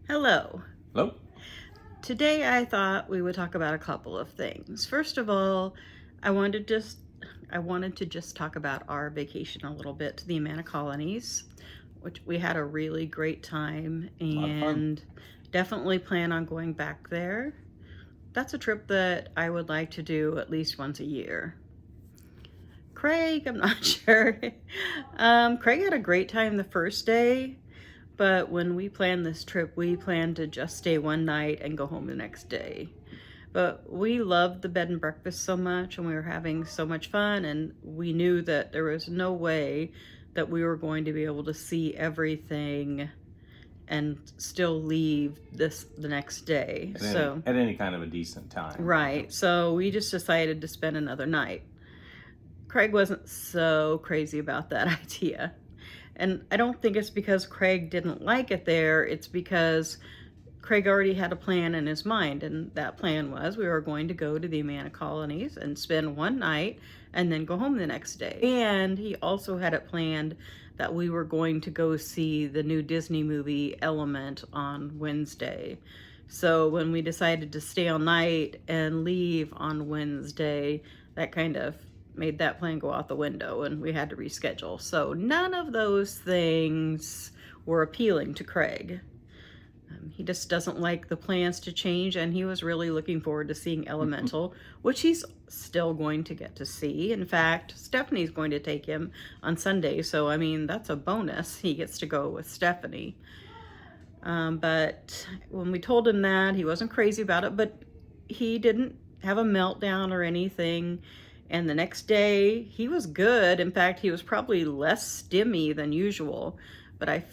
Hello. Hello? Today I thought we would talk about a couple of things. First of all, I wanted to just talk about our vacation a little bit to the Amana colonies, which we had a really great time A lot of fun. and definitely plan on going back there. That's a trip that I would like to do at least once a year. Craig, I'm not sure. Craig had a great time the first day. But when we planned this trip, we planned to just stay one night and go home the next day. But we loved the bed and breakfast so much and we were having so much fun, and we knew that there was no way that we were going to be able to see everything and still leave the next day. At any kind of a decent time. Right. So we just decided to spend another night. Craig wasn't so crazy about that idea. And I don't think it's because Craig didn't like it there. It's because Craig already had a plan in his mind. And that plan was we were going to go to the Amana colonies and spend one night and then go home the next day. And he also had it planned that we were going to go see the new Disney movie Element on Wednesday. So when we decided to stay all night and leave on Wednesday, that kind of made that plan go out the window and we had to reschedule. So none of those things were appealing to Craig. He just doesn't like the plans to change, and he was really looking forward to seeing Elemental, which he's still going to get to see. In fact, Stephanie's going to take him on Sunday, so I mean, that's a bonus. He gets to go with Stephanie. But when we told him that, he wasn't crazy about it, but he didn't have a meltdown or anything. And the next day, he was good. In fact, he was probably less stimmy than usual. But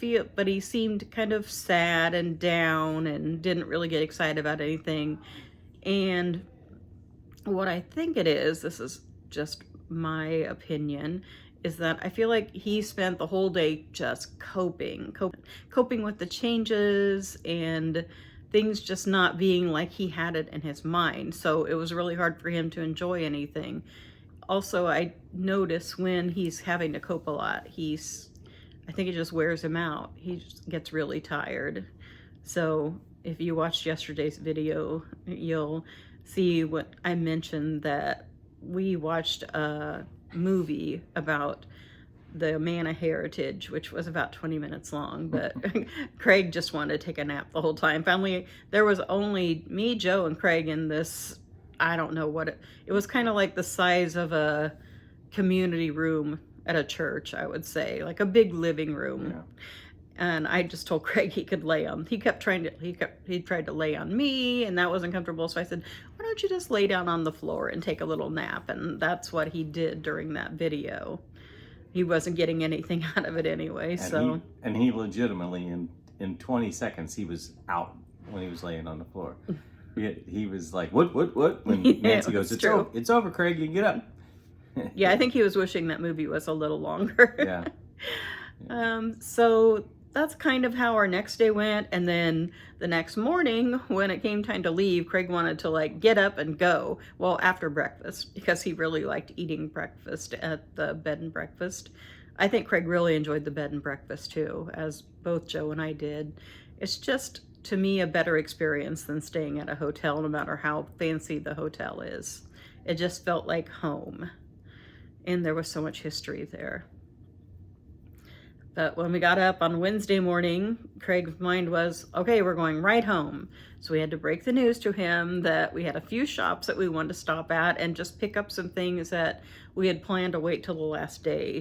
he seemed kind of sad and down and didn't really get excited about anything. And what I think it is, this is just my opinion, is that I feel like he spent the whole day just coping with the changes and things just not being like he had it in his mind. So it was really hard for him to enjoy anything. Also, I notice when he's having to cope a lot, I think it just wears him out. He just gets really tired. So if you watched yesterday's video, you'll see what I mentioned, that we watched a movie about the Amana heritage, which was about 20 minutes long, but Craig just wanted to take a nap the whole time. Finally, there was only me, Joe, and Craig in this, I don't know what it was, kind of like the size of a community room at a church, I would say, like a big living room. Yeah. And I just told Craig he tried to lay on me, and that wasn't comfortable. So I said, why don't you just lay down on the floor and take a little nap? And that's what he did during that video. He wasn't getting anything out of it anyway. And he legitimately, in 20 seconds, he was out when he was laying on the floor. He was like, what? When Nancy goes, it's over, Craig, you can get up. Yeah, I think he was wishing that movie was a little longer. Yeah. So that's kind of how our next day went. And then the next morning, when it came time to leave, Craig wanted to get up and go. Well, after breakfast, because he really liked eating breakfast at the bed and breakfast. I think Craig really enjoyed the bed and breakfast too, as both Joe and I did. It's just, to me, a better experience than staying at a hotel, no matter how fancy the hotel is. It just felt like home. And there was so much history there. But when we got up on Wednesday morning, Craig's mind was, okay, we're going right home. So we had to break the news to him that we had a few shops that we wanted to stop at and just pick up some things that we had planned to wait till the last day.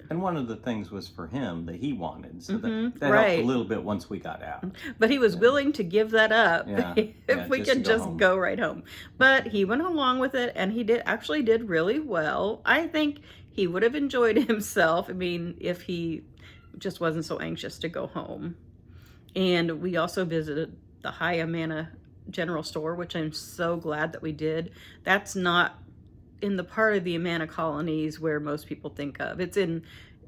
And one of the things was for him that he wanted. So that right. helped a little bit once we got out. But he was willing to give that up if we could just go right home. But he went along with it, and he actually did really well. I think he would have enjoyed himself, I mean, if he just wasn't so anxious to go home. And we also visited the High Amana General Store, which I'm so glad that we did. That's not in the part of the Amana colonies where most people think of. It's in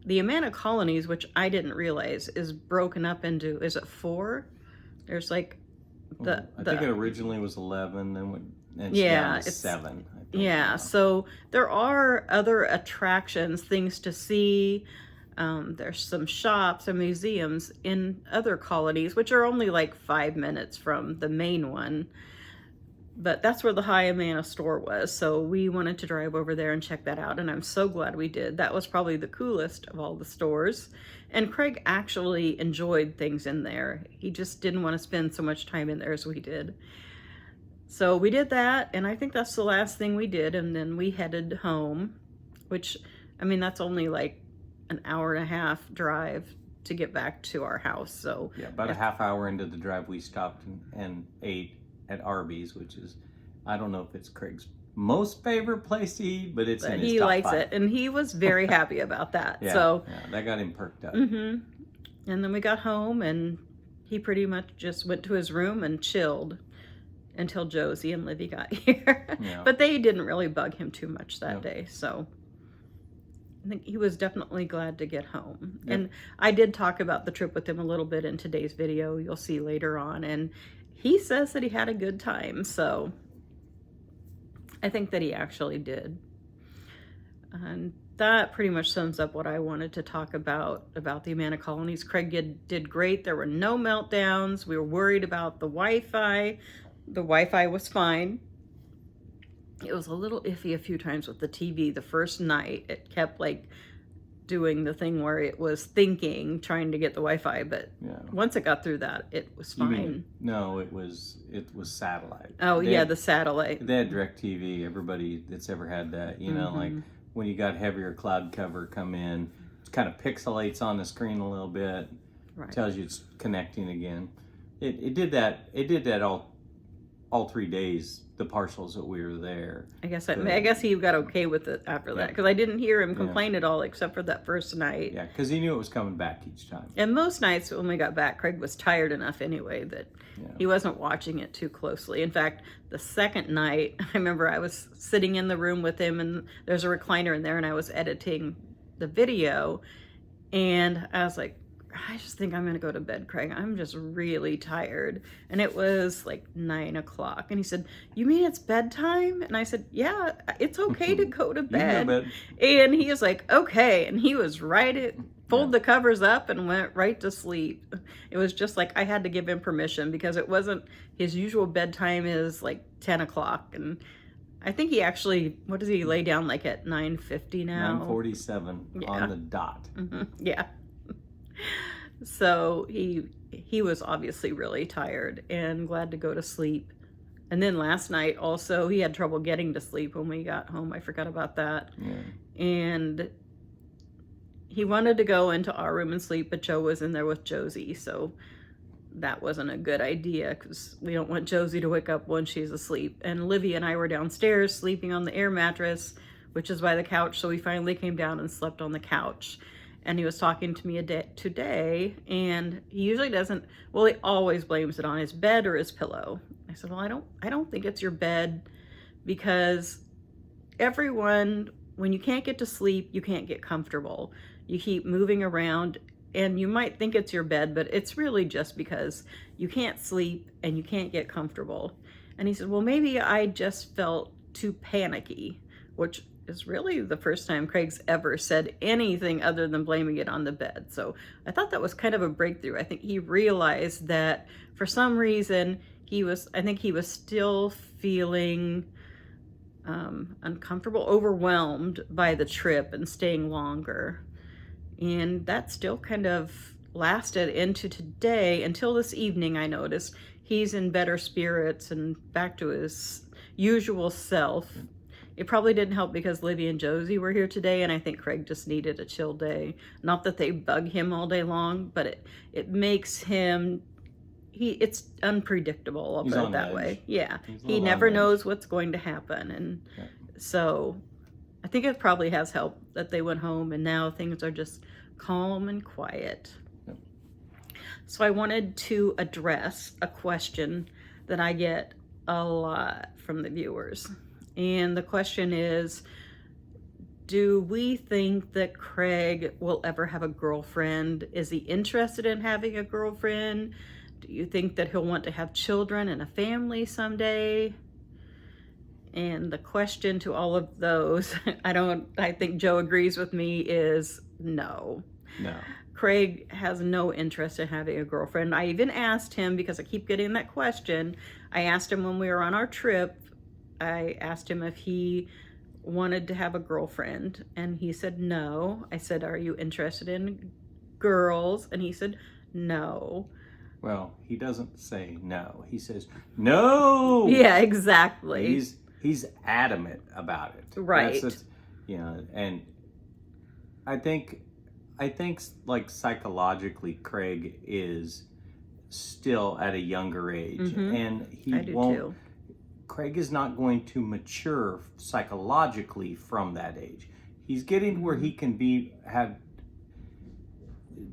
the Amana colonies, which I didn't realize is broken up into, is it 4? There's I think it originally was 11, and it's down to 7. Yeah, so there are other attractions, things to see. There's some shops and museums in other colonies, which are only like 5 minutes from the main one. But that's where the High Amana store was. So we wanted to drive over there and check that out. And I'm so glad we did. That was probably the coolest of all the stores. And Craig actually enjoyed things in there. He just didn't want to spend so much time in there as we did. So we did that. And I think that's the last thing we did. And then we headed home, which, I mean, that's only like an hour and a half drive to get back to our house. So yeah, about a half hour into the drive, we stopped and ate at Arby's, which is, I don't know if it's Craig's most favorite place to eat, but it's in his he top likes 5. it, and he was very happy about that. Yeah, so yeah, that got him perked up. And then we got home, and he pretty much just went to his room and chilled until Josie and Livy got here. Yeah. But they didn't really bug him too much that day, so I think he was definitely glad to get home. Yep. And I did talk about the trip with him a little bit in today's video. You'll see later on. And he says that he had a good time. So I think that he actually did. And that pretty much sums up what I wanted to talk about the Amana colonies. Craig did great. There were no meltdowns. We were worried about the Wi-Fi. The Wi-Fi was fine. It was a little iffy a few times with the TV. The first night, it kept like doing the thing where it was thinking, trying to get the Wi-Fi, but once it got through that, it was fine. No, it was satellite. Oh, yeah, the satellite. They had DirecTV. Everybody that's ever had that, you know, like when you got heavier cloud cover come in, it kind of pixelates on the screen a little bit, tells you it's connecting again. It did that. It did that all 3 days, the partials that we were there. I guess he got okay with it after that, because I didn't hear him complain at all except for that first night. Yeah, because he knew it was coming back each time. And most nights when we got back, Craig was tired enough anyway that he wasn't watching it too closely. In fact, the second night, I remember I was sitting in the room with him, and there's a recliner in there, and I was editing the video, and I was like, I just think I'm going to go to bed, Craig. I'm just really tired. And it was like 9 o'clock. And he said, you mean it's bedtime? And I said, yeah, it's okay to go to bed. And he was like, okay. And he was pulled the covers up and went right to sleep. It was just like I had to give him permission because it wasn't his usual bedtime is like 10 o'clock. And I think he actually, what does he lay down like at 9:50 now? 9:47 on the dot. Yeah. So he was obviously really tired and glad to go to sleep. And then last night also he had trouble getting to sleep when we got home. I forgot about that. And he wanted to go into our room and sleep, but Joe was in there with Josie, so that wasn't a good idea because we don't want Josie to wake up when she's asleep. And Livy and I were downstairs sleeping on the air mattress, which is by the couch, so we finally came down and slept on the couch. And he was talking to me today, and he usually doesn't, well, he always blames it on his bed or his pillow. I said, well, I don't think it's your bed, because everyone, when you can't get to sleep, you can't get comfortable. You keep moving around, and you might think it's your bed, but it's really just because you can't sleep and you can't get comfortable. And he said, well, maybe I just felt too panicky, which is really the first time Craig's ever said anything other than blaming it on the bed. So I thought that was kind of a breakthrough. I think he realized that for some reason I think he was still feeling uncomfortable, overwhelmed by the trip and staying longer. And that still kind of lasted into today until this evening. I noticed he's in better spirits and back to his usual self. It probably didn't help because Livy and Josie were here today, and I think Craig just needed a chill day. Not that they bug him all day long, but it makes him, it's unpredictable, I'll put it that way. Yeah, he never knows what's going to happen. And so I think it probably has helped that they went home and now things are just calm and quiet. So I wanted to address a question that I get a lot from the viewers. And the question is, do we think that Craig will ever have a girlfriend? Is he interested in having a girlfriend? Do you think that he'll want to have children and a family someday? And the question to all of those, I think Joe agrees with me, is no. No. Craig has no interest in having a girlfriend. I even asked him, because I keep getting that question, I asked him when we were on our trip, I asked him if he wanted to have a girlfriend, and he said no. I said, are you interested in girls? And he said no. Well, he doesn't say no. He says no. Yeah, exactly. He's adamant about it. Right. And I think like psychologically Craig is still at a younger age, and he won't too. Craig is not going to mature psychologically from that age. He's getting where he can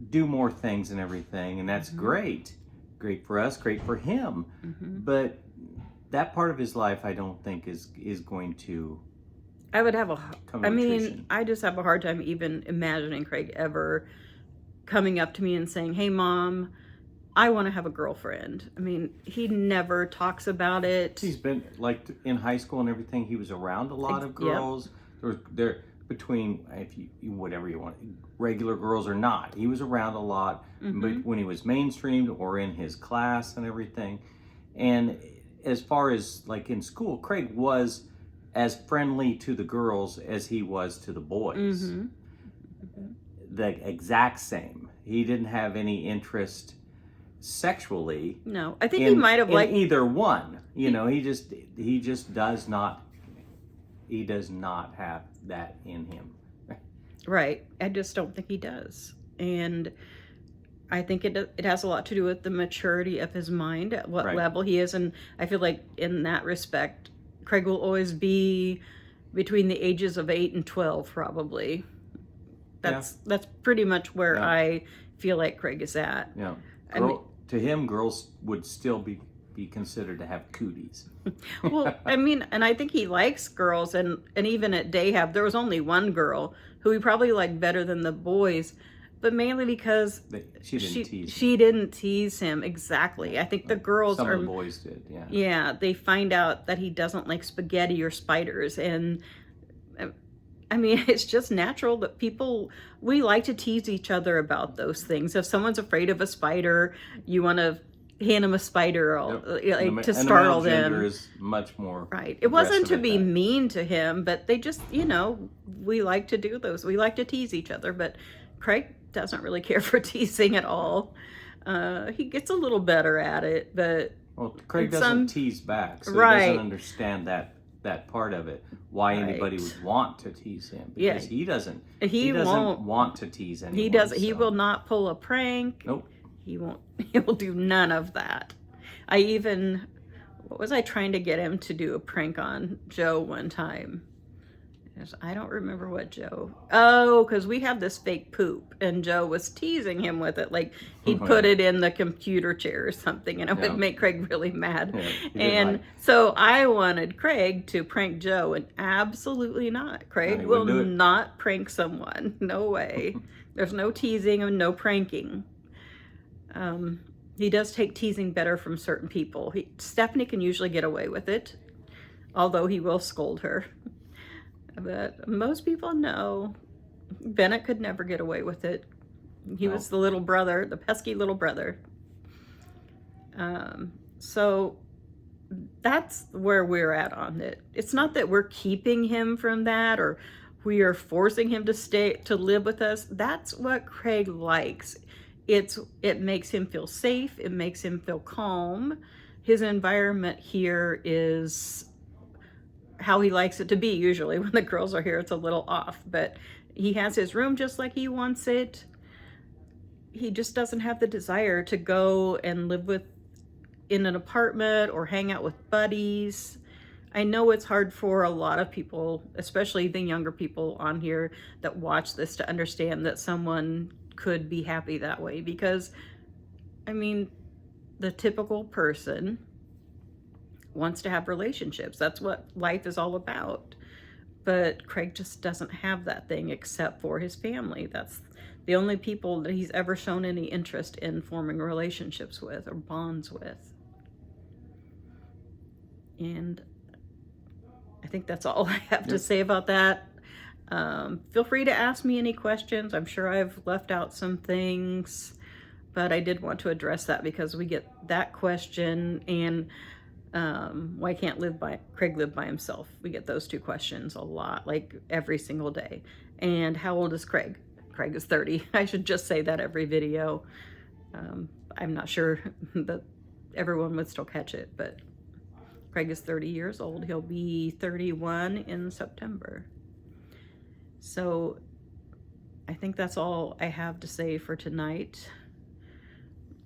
do more things and everything, and that's great for us, great for him. But that part of his life I don't think is going to I would have I just have a hard time even imagining Craig ever coming up to me and saying, hey Mom, I want to have a girlfriend. I mean, he never talks about it. He's been, like, in high school and everything, he was around a lot of girls. Yep. There between, if you whatever you want, regular girls or not, he was around a lot. But when he was mainstreamed or in his class and everything. And as far as like in school, Craig was as friendly to the girls as he was to the boys. The exact same. He didn't have any interest sexually. No, I think he might have liked either one. You know, he just does not have that in him. Right. I just don't think he does. And I think it has a lot to do with the maturity of his mind, at what level he is. And I feel like in that respect, Craig will always be between the ages of 8 and 12, probably. That's pretty much where I feel like Craig is at. Yeah. To him, girls would still be considered to have cooties. Well, I mean, and I think he likes girls, and even at Dayhab, there was only one girl who he probably liked better than the boys, but mainly because she didn't tease him. Exactly. I think the girls Some of the boys did, yeah. Yeah, they find out that he doesn't like spaghetti or spiders, and I mean, it's just natural that we like to tease each other about those things. If someone's afraid of a spider, you want to hand them a spider to startle them. Gender is much more right. It wasn't to be mean to him, but they just, we like to do those. We like to tease each other, but Craig doesn't really care for teasing at all. He gets a little better at it, but Craig doesn't tease back, so he doesn't understand that part of it. Why anybody would want to tease him? Because he doesn't want to tease anyone. He will not pull a prank. Nope. He won't. He will do none of that. What was I trying to get him to do a prank on Joe one time? I don't remember what Joe. Oh, because we have this fake poop, and Joe was teasing him with it. Like he'd put it in the computer chair or something, and it would make Craig really mad. And so I wanted Craig to prank Joe, and absolutely not. Craig will not prank someone. No way. There's no teasing and no pranking. He does take teasing better from certain people. Stephanie can usually get away with it, although he will scold her. But most people know Bennett could never get away with it. He was the little brother, the pesky little brother. So that's where we're at on it. It's not that we're keeping him from that or we are forcing him to live with us. That's what Craig likes. It makes him feel safe. It makes him feel calm. His environment here is how he likes it to be. Usually when the girls are here, it's a little off, but he has his room just like he wants it. He just doesn't have the desire to go and live in an apartment or hang out with buddies. I know it's hard for a lot of people, especially the younger people on here that watch this, to understand that someone could be happy that way, because I mean, the typical person wants to have relationships. That's what life is all about. But Craig just doesn't have that thing except for his family. That's the only people that he's ever shown any interest in forming relationships with or bonds with. And I think that's all I have to say about that. Feel free to ask me any questions. I'm sure I've left out some things, but I did want to address that because we get that question, and why can't Craig live by himself? We get those two questions a lot, like every single day. And how old is Craig? Craig is 30. I should just say that every video. I'm not sure that everyone would still catch it, but Craig is 30 years old. He'll be 31 in September. So I think that's all I have to say for tonight,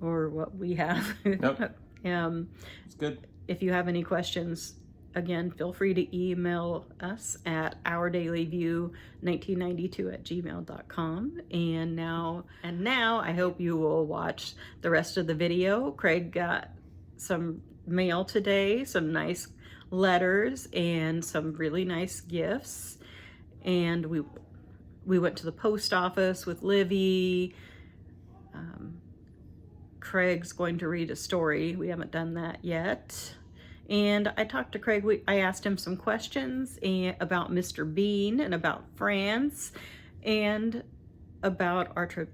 or what we have. Nope. It's good. If you have any questions, again, feel free to email us at ourdailyview1992@gmail.com. And now I hope you will watch the rest of the video. Craig got some mail today, some nice letters and some really nice gifts. And we went to the post office with Livy. Craig's going to read a story. We haven't done that yet. And I talked to Craig. I asked him some questions about Mr. Bean and about France and about our trip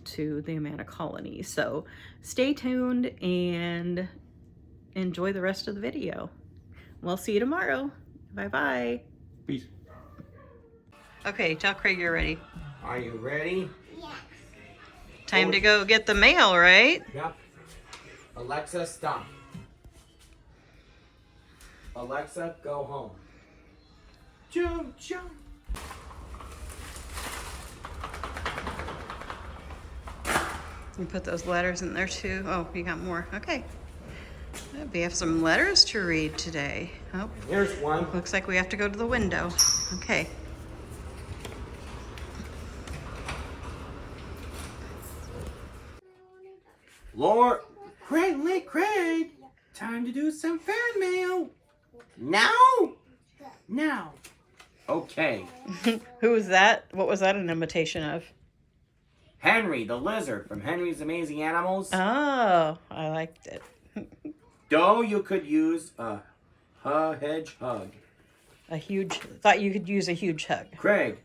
to the Amana colony. So stay tuned and enjoy the rest of the video. We'll see you tomorrow. Bye-bye. Peace. Okay, tell Craig you're ready. Are you ready? Yes. Time to go get the mail, right? Yep. Alexa, stop. Alexa, go home. Jump, jump. You put those letters in there too. Oh, you got more. Okay. We have some letters to read today. Oh, Here's one. looks like we have to go to the window. Okay. Lord, Craig, time to do some fan mail. Now? Now. Okay. Who was that? What was that an imitation of? Henry, the lizard from Henry's Amazing Animals. Oh, I liked it. Though you could use a hedgehog. Thought you could use a huge hug. Craig,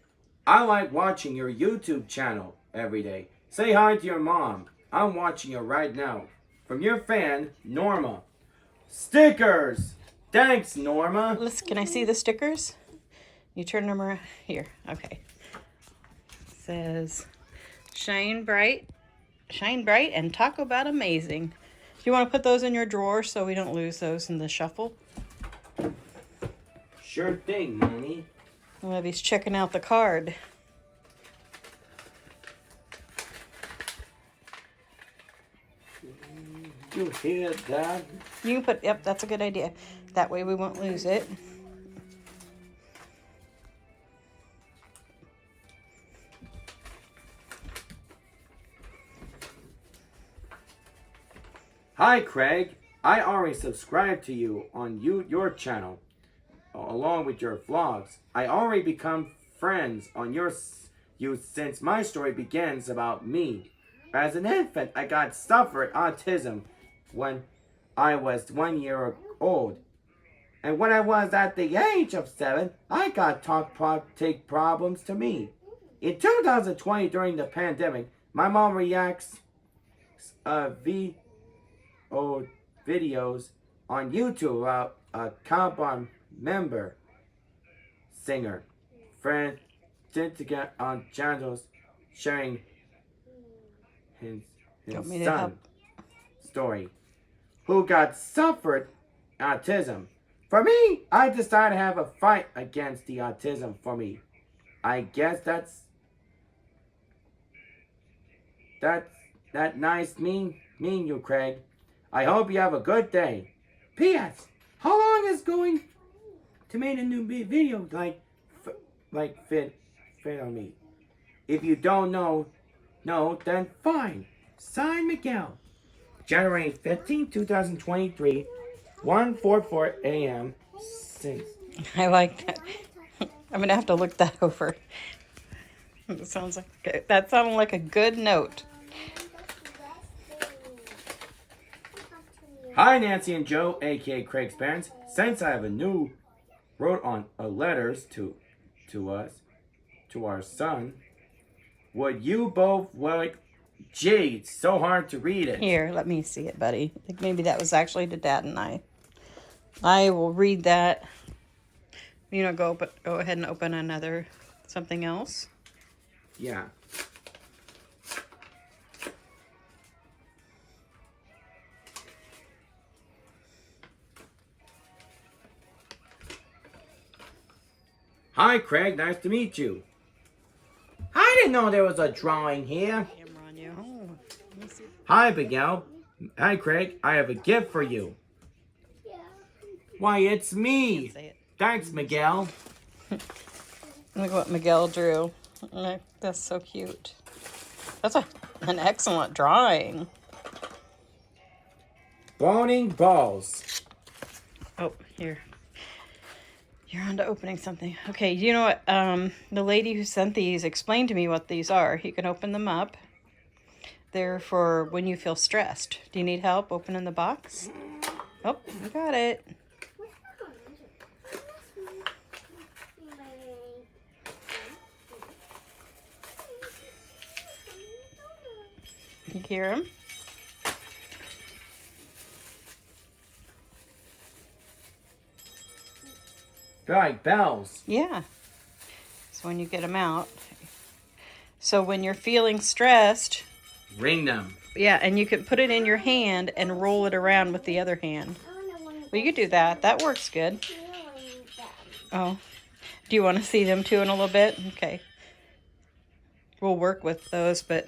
I like watching your YouTube channel every day. Say hi to your mom. I'm watching you right now. From your fan, Norma. Stickers! Thanks, Norma. Listen, can I see the stickers? You turn them around. Here, okay. It says, shine bright, and talk about amazing. Do you want to put those in your drawer so we don't lose those in the shuffle? Sure thing, Mommy. Well, he's checking out the card. You hear that? You can put, yep, that's a good idea. That way we won't lose it. Hi, Craig. I already subscribed to you on your channel, along with your vlogs. I already become friends on you since my story begins about me. As an infant, I suffered autism when I was 1 year old. And when I was at the age of 7, I got take problems to me. In 2020, during the pandemic, my mom reacts videos on YouTube about a Kanban member, singer, friend, to get on channels sharing his son story, who suffered autism. For me, I decided to have a fight against the autism for me. I guess that's nice, mean you, Craig. I hope you have a good day. P.S. How long is going to make a new video fit on me? If you don't know, then fine. Sign Miguel. January 15, 2023, 1:44 a.m. 6. I like that. I'm gonna have to look that over. That sounded like a good note. Hi, Nancy and Joe, aka Craig's parents. Since I have a new wrote on letters to us, to our son. Would you both like... Gee, it's so hard to read it. Here, let me see it, buddy. I think maybe that was actually to Dad and I. I will read that. You know, go ahead and open another something else. Yeah. Hi, Craig. Nice to meet you. I didn't know there was a drawing here. Camera on you. Oh, let me see. Hi, Miguel. Hi, Craig. I have a gift for you. Why, it's me. Say it. Thanks, Miguel. Look what Miguel drew. That's so cute. That's an excellent drawing. Bowling balls. Oh, here. You're on to opening something. Okay, you know what? The lady who sent these explained to me what these are. You can open them up. They're for when you feel stressed. Do you need help opening the box? Oh, you got it. You hear him? They're like bells. Yeah. So when you get them out. So when you're feeling stressed, Ring them. yeah, and you can put it in your hand and roll it around with the other hand. Well, you could do that. That works good. Oh. Do you want to see them too in a little bit? Okay. We'll work with those, but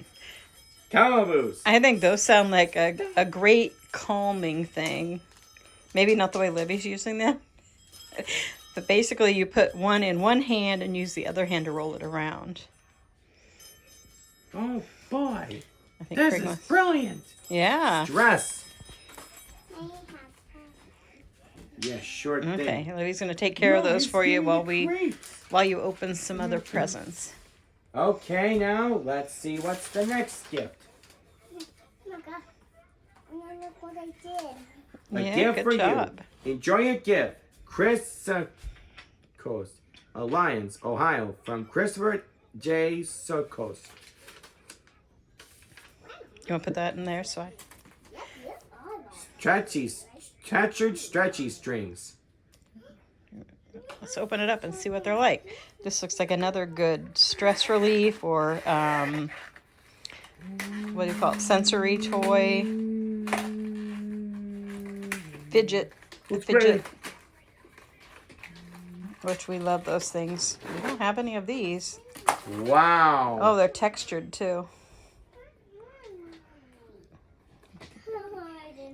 Calaboose. I think those sound like a great calming thing. Maybe not the way Libby's using them. But basically you put one in one hand and use the other hand to roll it around. Oh, boy. I think This Craig is wants- brilliant. Yeah. Dress. Yeah, sure thing. Okay, Libby's going to take care of those for you while you open some other presents. Okay, now let's see what's the next gift. Look what I did. A Yeah, gift good for job. you. Enjoy your gift. Chris Coast, Alliance, Ohio, from Christopher J. Sokos. You want to put that in there so I... Stretchy strings. Let's open it up and see what they're like. This looks like another good stress relief or, what do you call it, sensory toy. Fidget. Great. Which we love those things. We don't have any of these. Wow. Oh, they're textured too.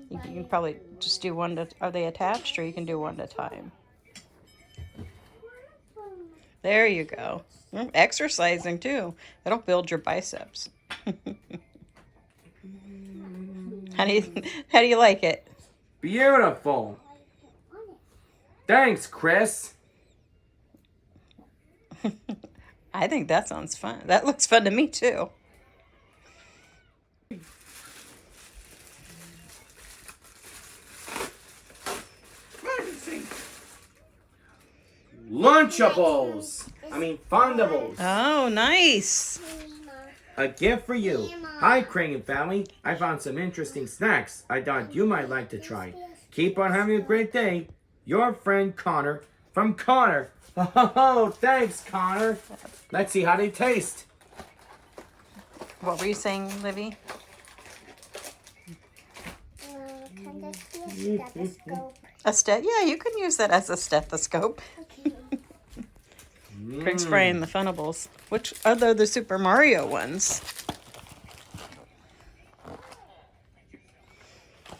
You can probably just do one to... Are they attached or you can do one at a time? There you go. Exercising too. That'll build your biceps. How do you like it? Beautiful. Thanks, Chris. I think that sounds fun. That looks fun to me too. Lunchables. Fundables. Oh, nice. A gift for you. Hi, Crane family. I found some interesting snacks I thought you might like to try. Keep on having a great day. Your friend Connor from Connor. Oh, thanks, Connor. Let's see how they taste. What were you saying, Livy? Can this be a stethoscope? Yeah, you can use that as a stethoscope. Craig's spraying the Funables. Which are the Super Mario ones?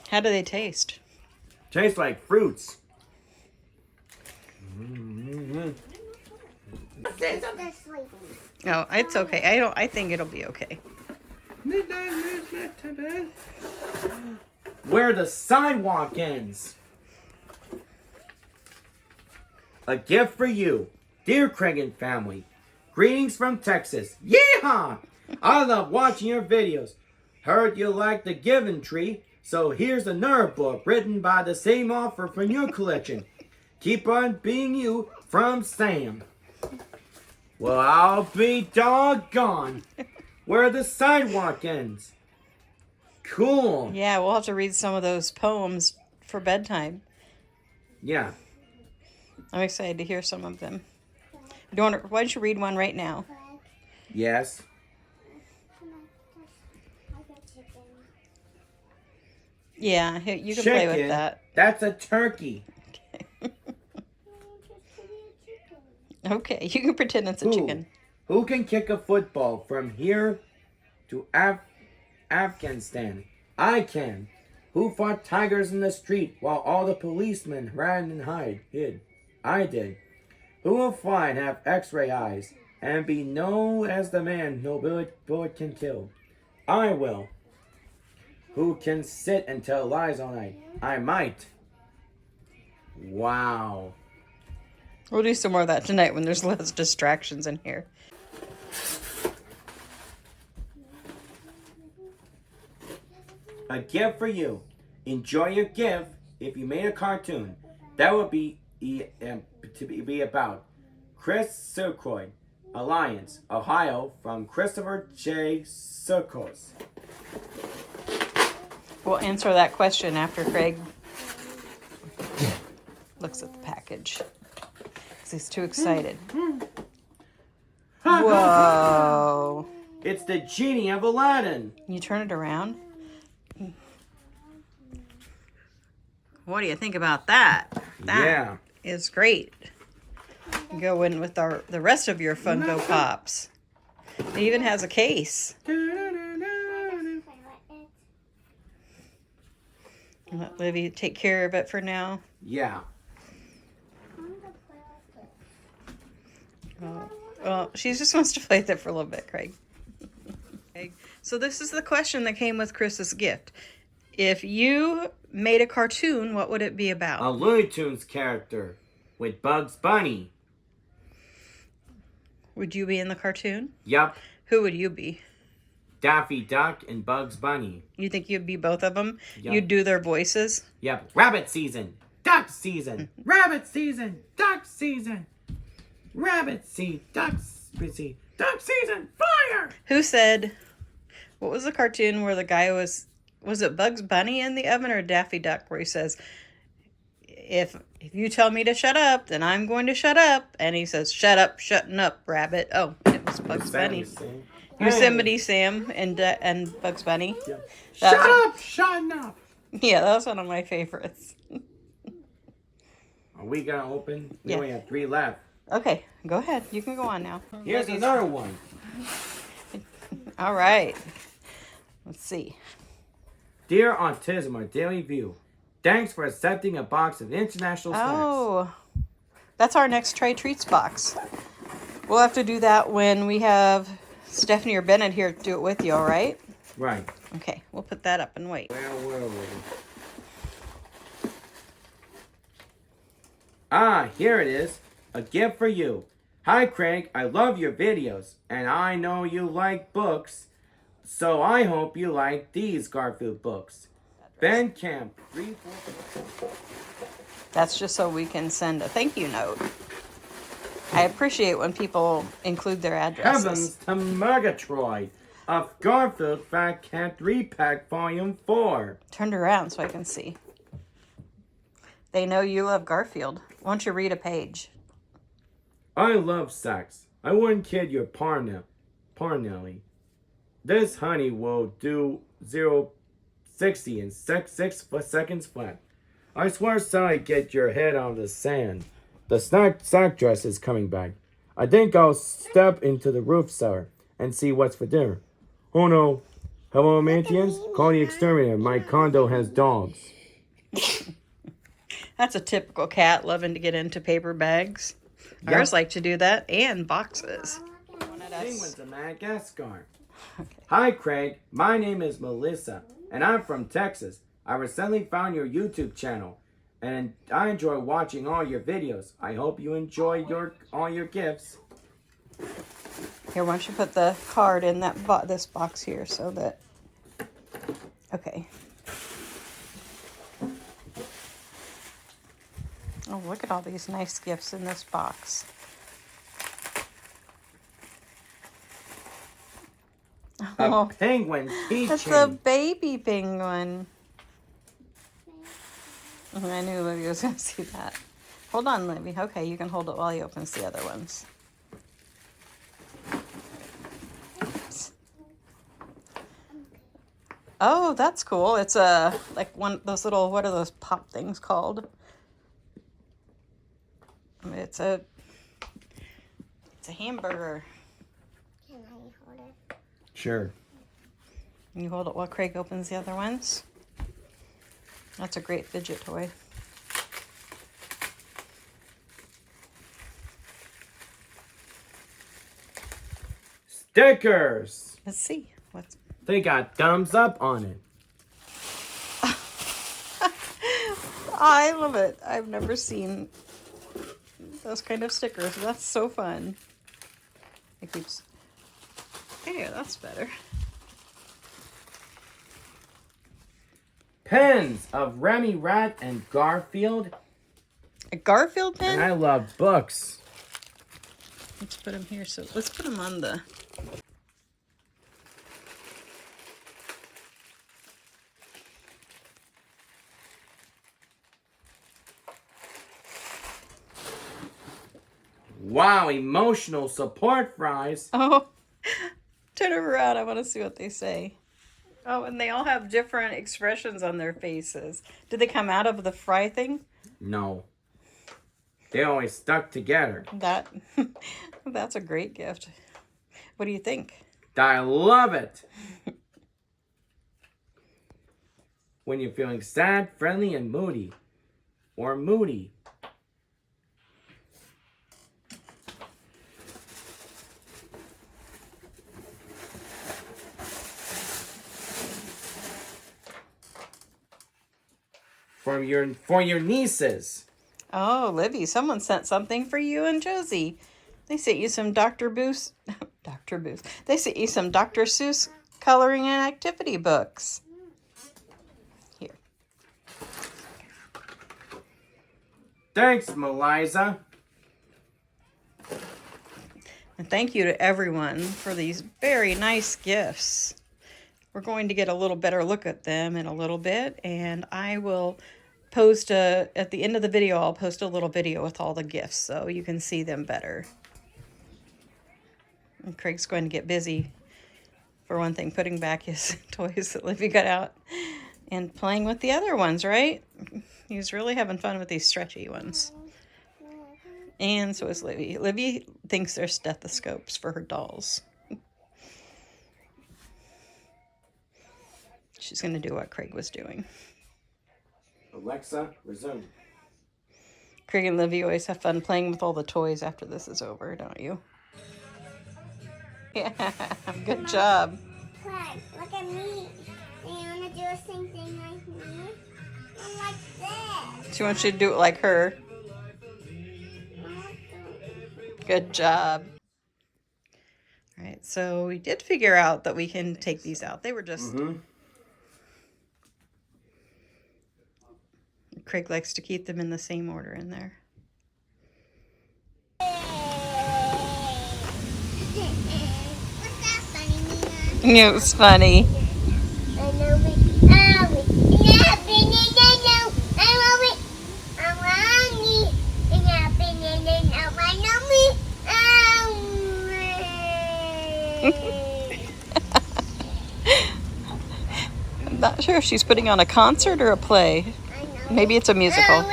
How do they taste? Tastes like fruits. They're sleeping. Oh, it's okay. I think it'll be okay. Where the sidewalk ends. A gift for you, dear Craig and family. Greetings from Texas. Yeehaw! I love watching your videos. Heard you like the Given Tree, so here's another book written by the same author from your collection. Keep on being you, from Sam. Well, I'll be doggone. Where the sidewalk ends. Cool. Yeah, we'll have to read some of those poems for bedtime. Yeah. I'm excited to hear some of them. Why don't you read one right now? Yes. Yeah, you can play with that. That's a turkey. Okay, you can pretend it's a chicken. Who can kick a football from here to Afghanistan? I can. Who fought tigers in the street while all the policemen ran and hid? I did. Who will fly and have x-ray eyes and be known as the man no bullet can kill? I will. Who can sit and tell lies all night? I might. Wow. We'll do some more of that tonight when there's less distractions in here. A gift for you. Enjoy your gift. If you made a cartoon, that would be about Chris Sircoy, Alliance, Ohio, from Christopher J. Circos. We'll answer that question after Craig looks at the package. Because he's too excited. Whoa. It's the genie of Aladdin. You turn it around. What do you think about that? That is great. Go in with the rest of your Funko Pops. It even has a case. Let Livy take care of it for now. Yeah. Well, she just wants to play with it for a little bit, Craig. Okay. So this is the question that came with Chris's gift. If you made a cartoon, what would it be about? A Looney Tunes character with Bugs Bunny. Would you be in the cartoon? Yup. Who would you be? Daffy Duck and Bugs Bunny. You think you'd be both of them? Yep. You'd do their voices? Yep. Rabbit season. Duck season. Rabbit season. Duck season. Rabbit season. Duck season. Fire! Who said, what was the cartoon where the guy was it Bugs Bunny in the oven or Daffy Duck, where he says, if you tell me to shut up, then I'm going to shut up. And he says, shut up, shutting up, rabbit. Oh, it was Bugs Bunny. Yosemite Sam and Bugs Bunny. Yeah. Shut up, shutting up. Yeah, that was one of my favorites. Are we going to open? We Yeah. only have 3 left. Okay, go ahead. You can go on now. Here's another one. All right. Let's see. Dear Autism, our daily view. Thanks for accepting a box of international snacks. Oh, that's our next Tray Treats box. We'll have to do that when we have Stephanie or Bennett here to do it with you, all right? Right. Okay, we'll put that up and wait. Where were we? Ah, here it is. A gift for you. Hi, Craig. I love your videos, and I know you like books, so I hope you like these Garfield books. Ben Camp 344. That's just so we can send a thank you note. I appreciate when people include their addresses. Heavens to Murgatroyd of Garfield Fat Cat 3-Pack Volume 4. Turned around so I can see. They know you love Garfield. Why don't you read a page? I love sex. I wouldn't kid your Parnelly. This honey will do 0-60 in 6 seconds flat. I swear Sally, get your head out of the sand. The snack dress is coming back. I think I'll step into the roof cellar and see what's for dinner. Oh no. Hello, Mantians? Call the exterminator. My condo has dogs. That's a typical cat, loving to get into paper bags. Yep. Ours like to do that, and boxes. Penguins of Madagascar. Okay. Hi, Craig. My name is Melissa, and I'm from Texas. I recently found your YouTube channel, and I enjoy watching all your videos. I hope you enjoy all your gifts. Here, why don't you put the card in that this box here so that... Okay. Oh, look at all these nice gifts in this box. A penguin keychain. It's a baby penguin. I knew Libby was going to see that. Hold on, Libby. Okay, you can hold it while he opens the other ones. Oh, that's cool. It's a like one of those little, what are those pop things called? It's a hamburger. Can I hold it? Sure. Can you hold it while Craig opens the other ones? That's a great fidget toy. Stickers. Let's see. What's They got thumbs up on it. I love it. I've never seen those kind of stickers. That's so fun. It keeps. Hey, that's better. Pens of Remy Rat and Garfield. A Garfield pen? And I love books. Let's put them here. So let's put them on the. Wow, emotional support fries. Oh, turn them around. I want to see what they say. Oh, and they all have different expressions on their faces. Did they come out of the fry thing? No. They always stuck together. That's a great gift. What do you think? I love it. When you're feeling sad, friendly, and moody. Or moody. For your nieces. Oh, Libby, someone sent something for you and Josie. They sent you some Dr. Booth. Dr. Booth. They sent you some Dr. Seuss coloring and activity books. Here. Thanks, Meliza. And thank you to everyone for these very nice gifts. We're going to get a little better look at them in a little bit, and I will post at the end of the video, I'll post a little video with all the gifts so you can see them better. And Craig's going to get busy, for one thing, putting back his toys that Libby got out and playing with the other ones, right? He's really having fun with these stretchy ones. And so is Libby. Libby thinks they're stethoscopes for her dolls. She's going to do what Craig was doing. Alexa, resume. Craig and Livy always have fun playing with all the toys after this is over, don't you? Yeah, good job. Craig, look at me. Do you want to do the same thing like me? I'm like this. She wants you to do it like her. Good job. All right, so we did figure out that we can take these out. They were just... Craig likes to keep them in the same order in there. What's that funny, Nina? It was funny. I know it. I'm not sure if she's putting on a concert or a play. Maybe it's a musical.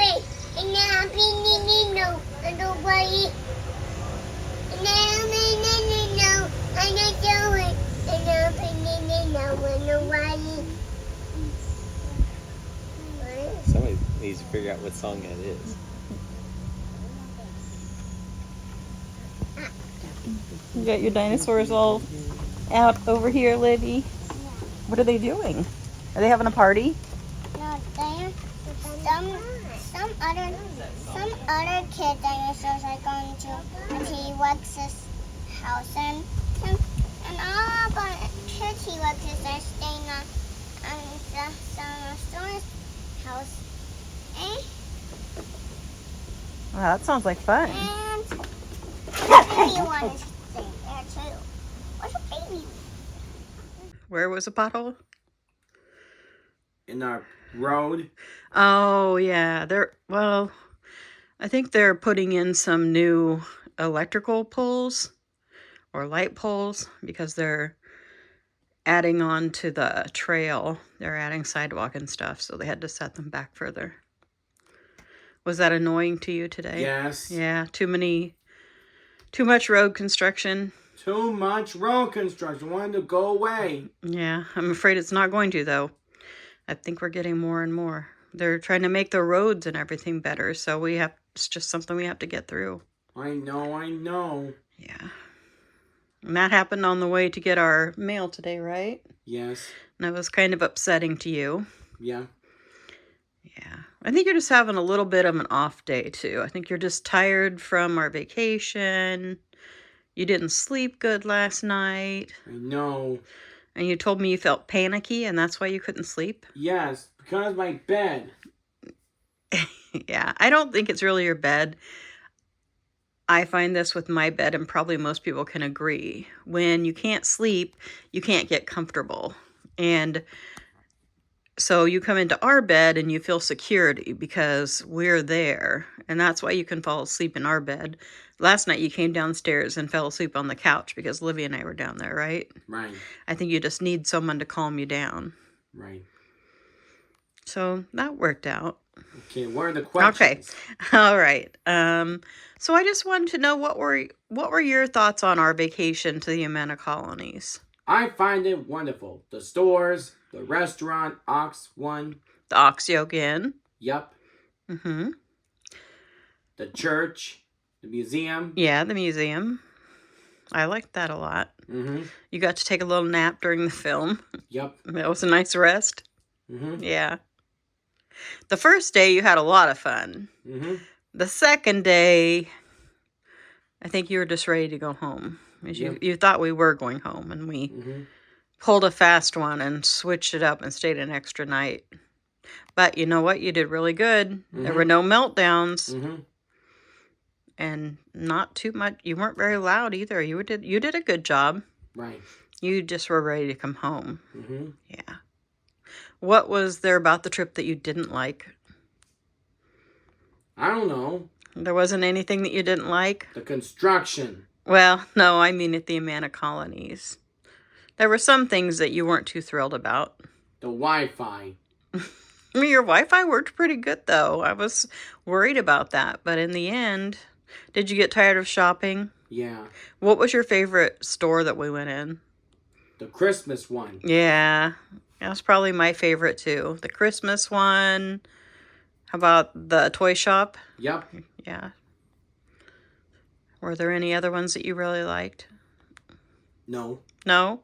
Somebody needs to figure out what song that is. You got your dinosaurs all out over here, Libby. What are they doing? Are they having a party? No, there. Some other kid dinosaurs are going to T-Rex's house, and all of our kid T-Rexes are staying on the store's house. Wow, that sounds like fun. And the baby one is staying there too. What's a baby? Where was a pothole? In our road. Oh, yeah. I think they're putting in some new electrical poles or light poles because they're adding on to the trail. They're adding sidewalk and stuff, so they had to set them back further. Was that annoying to you today? Yes. Yeah, too much road construction. Too much road construction. Wanted to go away. Yeah, I'm afraid it's not going to, though. I think we're getting more and more. They're trying to make the roads and everything better, so it's just something we have to get through. I know. Yeah. And that happened on the way to get our mail today, right? Yes. And that was kind of upsetting to you. Yeah. Yeah. I think you're just having a little bit of an off day, too. I think you're just tired from our vacation. You didn't sleep good last night. I know. And you told me you felt panicky, and that's why you couldn't sleep? Yes, because of my bed. Yeah, I don't think it's really your bed. I find this with my bed, and probably most people can agree. When you can't sleep, you can't get comfortable. And so you come into our bed and you feel security because we're there. And that's why you can fall asleep in our bed. Last night you came downstairs and fell asleep on the couch because Livy and I were down there, right? Right. I think you just need someone to calm you down. Right. So that worked out. Okay, what are the questions? Okay. All right. So I just wanted to know what were your thoughts on our vacation to the Amana colonies? I find it wonderful. The stores, the restaurant, Ox One. The Ox Yoke Inn. Yep. Mm-hmm. The church, the museum. Yeah, the museum. I liked that a lot. Mm-hmm. You got to take a little nap during the film. Yep. That was a nice rest. Mm-hmm. Yeah. The first day you had a lot of fun. Mm-hmm. The second day, I think you were just ready to go home. You thought we were going home, and we pulled a fast one and switched it up and stayed an extra night. But you know what? You did really good. There were no meltdowns. Mm-hmm. And not too much. You weren't very loud either. You did a good job. Right. You just were ready to come home. Mm-hmm. Yeah. What was there about the trip that you didn't like? I don't know. There wasn't anything that you didn't like? The construction. Well, no, I mean at the Amana colonies. There were some things that you weren't too thrilled about. The Wi-Fi. I mean, your Wi-Fi worked pretty good, though. I was worried about that. But in the end, did you get tired of shopping? Yeah. What was your favorite store that we went in? The Christmas one. Yeah, that was probably my favorite, too. The Christmas one. How about the toy shop? Yep. Yeah. Were there any other ones that you really liked? No. No?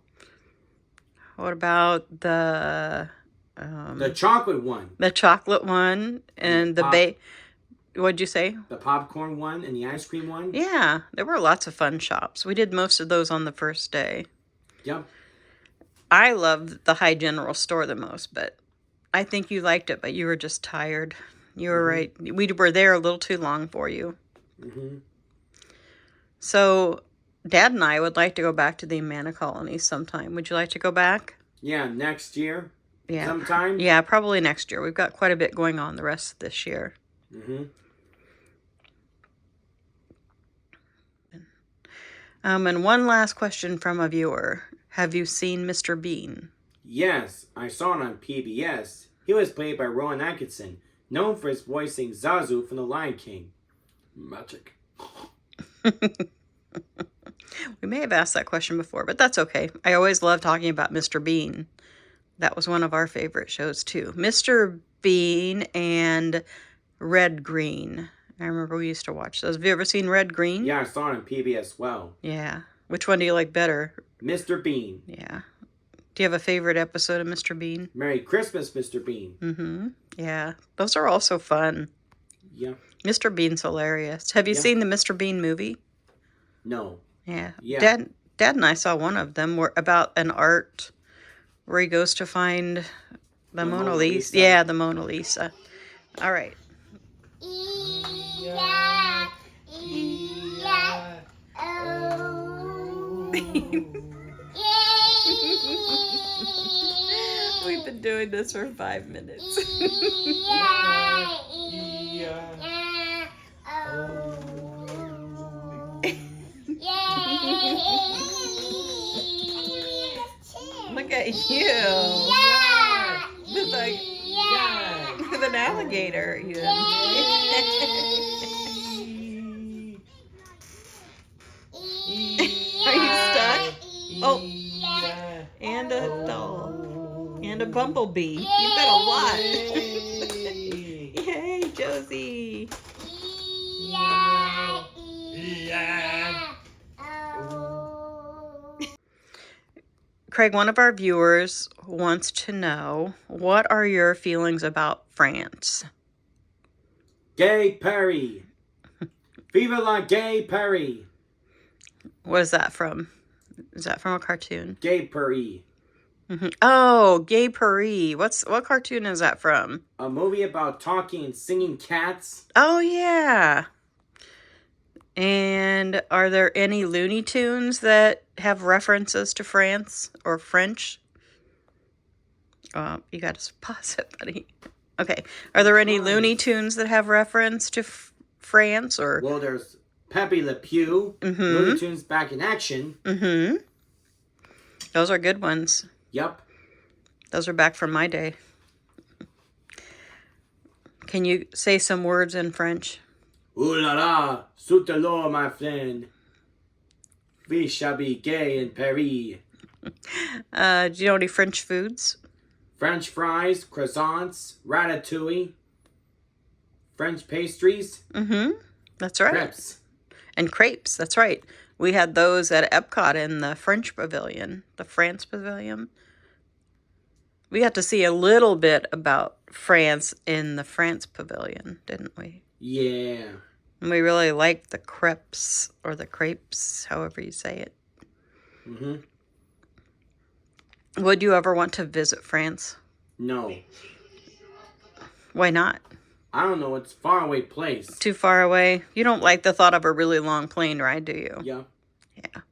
What about the chocolate one. The chocolate one and what'd you say? The popcorn one and the ice cream one. Yeah, there were lots of fun shops. We did most of those on the first day. Yep. I loved the High General store the most, but I think you liked it, but you were just tired. You were right. We were there a little too long for you. Mm-hmm. So, Dad and I would like to go back to the Amana colonies sometime. Would you like to go back? Yeah, next year. Yeah. Sometime. Yeah, probably next year. We've got quite a bit going on the rest of this year. Mm-hmm. And one last question from a viewer. Have you seen Mr. Bean? Yes, I saw it on PBS. He was played by Rowan Atkinson, known for his voicing Zazu from The Lion King. Magic. We may have asked that question before, but that's okay. I always love talking about Mr. Bean. That was one of our favorite shows, too. Mr. Bean and Red Green. I remember we used to watch those. Have you ever seen Red Green? Yeah, I saw it on PBS as well. Yeah. Which one do you like better? Mr. Bean. Yeah. Do you have a favorite episode of Mr. Bean? Merry Christmas, Mr. Bean. Mm-hmm. Yeah. Those are also fun. Yeah. Mr. Bean's hilarious. Have you seen the Mr. Bean movie? No. Yeah. Yeah. Dad and I saw one of them about an art where he goes to find the Mona Lisa. Yeah, the Mona Lisa. All right. E-I-E-I-O. We've been doing this for 5 minutes. Look at you. With an alligator. Are you stuck? Oh. And a doll. And a bumblebee. You've got a lot. Yay, Josie. Craig, one of our viewers wants to know, what are your feelings about France? Gay Perry. Viva la Gay Perry. What is that from? Is that from a cartoon? Gay Perry. Oh, Gay Paris. What cartoon is that from? A movie about talking and singing cats. Oh, yeah. And are there any Looney Tunes that have references to France or French? You got to pause it, buddy. Okay. Are there any Looney Tunes that have reference to France or? Well, there's Pepe Le Pew. Looney Tunes Back in Action. Those are good ones. Yep. Those are back from my day. Can you say some words in French? Ooh la la, soutelor, my friend. We shall be gay in Paris. Do you know any French foods? French fries, croissants, ratatouille, French pastries. That's right. Crepes. And crepes, that's right. We had those at Epcot in the French Pavilion, the France Pavilion. We got to see a little bit about France in the France Pavilion, didn't we? Yeah. And we really liked the crepes, or the crepes, however you say it. Would you ever want to visit France? No. Why not? I don't know. It's a faraway place. Too far away? You don't like the thought of a really long plane ride, do you? Yeah. Yeah.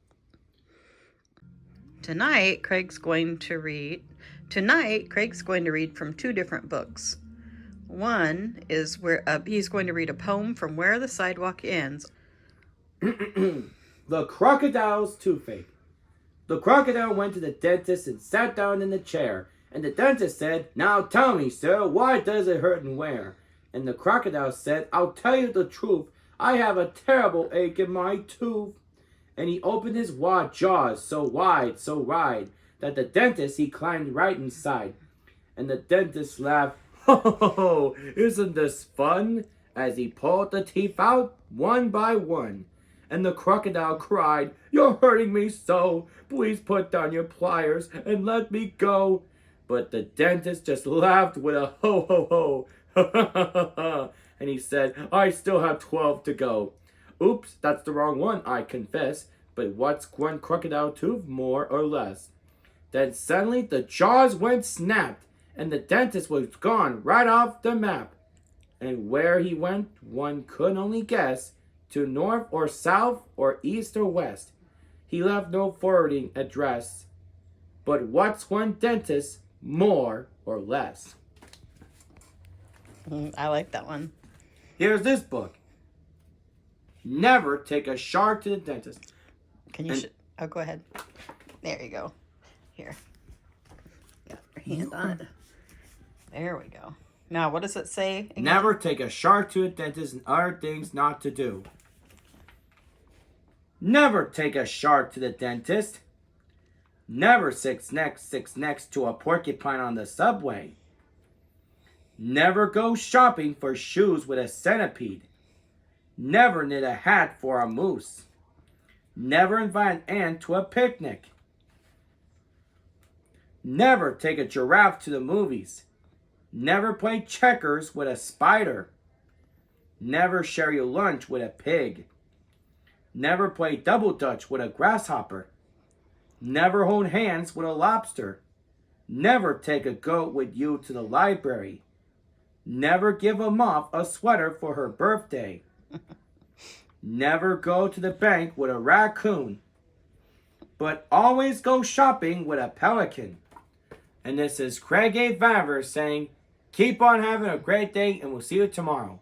Tonight, Craig's going to read from 2 different books. One is where he's going to read a poem from Where the Sidewalk Ends. The Crocodile's Toothache. The crocodile went to the dentist and sat down in the chair. And the dentist said, "Now tell me, sir, why does it hurt and where?" And the crocodile said, "I'll tell you the truth. I have a terrible ache in my tooth." And he opened his wide jaws so wide, that the dentist, he climbed right inside. And the dentist laughed, "Ho, ho, ho, isn't this fun?" as he pulled the teeth out one by one. And the crocodile cried, "You're hurting me so. Please put down your pliers and let me go." But the dentist just laughed with a ho, ho, ho. And he said, "I still have 12 to go." Oops, that's the wrong one, I confess. But what's one crocodile tooth more or less? Then suddenly the jaws went snapped, and the dentist was gone right off the map. And where he went, one could only guess, to north or south or east or west. He left no forwarding address. But what's one dentist more or less? I like that one. Here's this book. Never take a shark to the dentist. Can you? Go ahead. There you go. Here. Got your hand on it. There we go. Now, what does it say again? Never take a shark to a dentist and other things not to do. Never take a shark to the dentist. Never sit next to a porcupine on the subway. Never go shopping for shoes with a centipede. Never knit a hat for a moose. Never invite an ant to a picnic. Never take a giraffe to the movies. Never play checkers with a spider. Never share your lunch with a pig. Never play double dutch with a grasshopper. Never hold hands with a lobster. Never take a goat with you to the library. Never give a moth a sweater for her birthday. Never go to the bank with a raccoon. But always go shopping with a pelican. And this is Craig A. Favre saying, keep on having a great day, and we'll see you tomorrow.